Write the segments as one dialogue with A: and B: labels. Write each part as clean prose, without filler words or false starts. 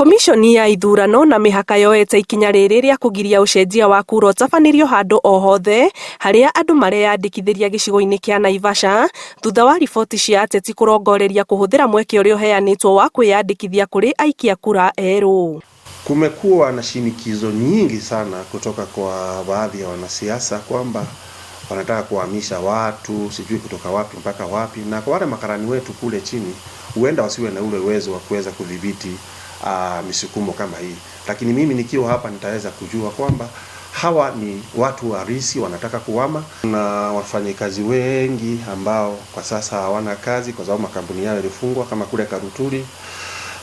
A: Komishoni ya ithurano na mihaka yoete ikinya riri ria kugiria ucenjia wa kura utabanirio handu o hothe haria andu mareyandikithiria gicigo-ini kia Naivasha thutha wa riboti cia ateti kurongoreria kuhuthira mweke uria uheanitwo wa kwiyandikithia kuri aikia kura eru.
B: Kumekuwa na shinikizo nyingi sana kutoka kwa baadhi ya wanasiasa kwamba wanataka kuhamisha watu sijui kutoka wapi mpaka wapi, na kwa wale makarani wetu kule chini huenda wasiwe na ule uwezo wa kuweza kudhibiti misukumo kama hii. Lakini mimi nikiwa hapa nitaweza kujua kwamba hawa ni watu halisi wanataka kuhama, na wafanyikazi wengi ambao kwa sasa hawana kazi kwa sababu makampuni yao yalifungwa kama kule Karuturi,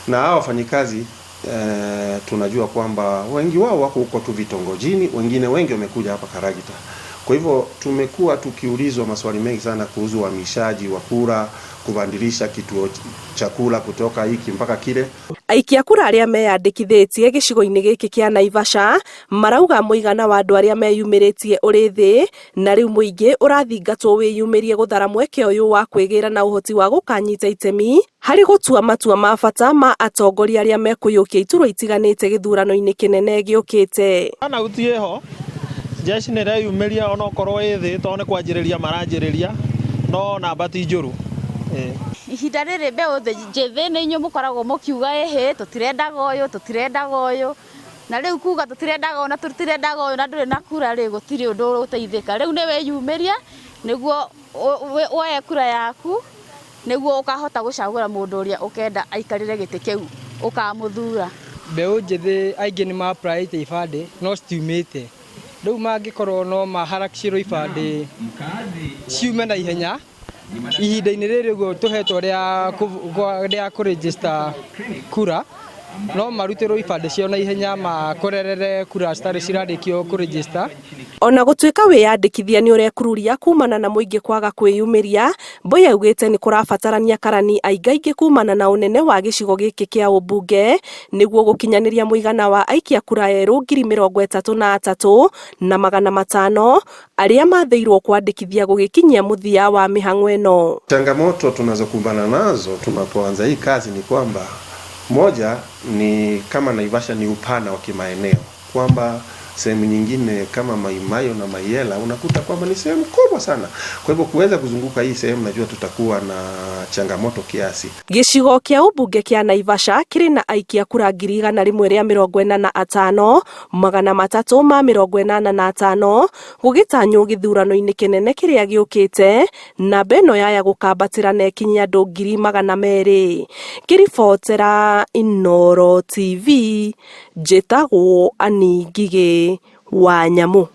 B: na hao wafanyikazi tunajua kwamba wengi wao wako huko tu vitongojini, wengine wengi wamekuja hapa Karagita. Kwa hivyo tumekuwa tukiulizwa maswali mengi sana kuhusu uhamishaji wa kura, kubadilisha kituo cha kura kutoka hiki mpaka kile.
A: Aikia kura aria meyandikithitie gicigo-ini giki kia Naivasha marauga muigana wa andu aria meyumiritie uri thi, na riu muingi urathingatwo wiyumirie guthara mweke uyu wa kwigira na uhoti wa gukanyita itemi hari gutua matua ma bata ma atongoria aria mekuyukia iturwa itiganite githurano-ini kinene giukite.
C: Ana utie ho jeshi nä reyumiria ona okorwo ä thä to nä kwanjĩrĩria maranjĩrĩria no namba ti njũru.
D: Ihinda rĩrĩ mbeũ njĩthĩ nĩ inyuĩ mũkoragwo mũkiuga ĩhĩ tũtirendaga ũyũ na rĩu kuga tũtirendaga ũyũ na tũtirendaga ũyũ na ndũrĩ na kura rĩ gũtirĩ ũndũ ũteithĩka. Rĩu nĩ wĩyumĩria nĩguo woye kura yaku nĩguo ũkahota gũcagũra mũndũ ũrĩa ũkenda aikarĩre gĩtĩ kĩu ũkamũthura.
E: Mbeũ njĩthĩ aingĩ nĩ ma-applyĩte ibandĩ no citiumĩte. Rĩu mangĩkorwo no maharakicĩrwo ibandĩ ciume na ihenya ihinda-inĩ rĩrĩ ũguo tũhetwo rĩa kũrĩnjĩcita kura, no marutĩrwo ibandĩ ciao na ihenya makorerere kura citarĩ cirarĩkio kũrĩnjĩcita.
A: Ona gutuika wiyandikithia ni urekururia kumana na muingi kwaga kwiyumiria, Mboi augite ni kurabatarania karani aingaingi kumana na unene wa gicigo giki kia ubunge niguo gukinyaniria muigana wa aikia kura eru 33,000 na 500 aria matheirwo kwandikithia gugikinyia muthia wa mihang'o ino.
B: Changamoto tunazokumbana nazo tunapoanza hii kazi ni kwamba moja ni kama Naivasha ni upana wa kimaeneo, kwamba sehemu nyingine kama Maimayo na Mayela unakuta kwamba ni sehemu kubwa sana. Kwa hivyo kuweza kuzunguka hii sehemu najua tutakuwa na changamoto kiasi.
A: Gicigo kia ubunge kia Naivasha kiri na aikia kura 145,385 gugitanywo githurano-ini kinene kiria giukite, na beno yaya gukambatira na ikinya andu 200,000. Kiribotera Inooro TV, njitagwo Ani Ngigĩ wa Nyamu.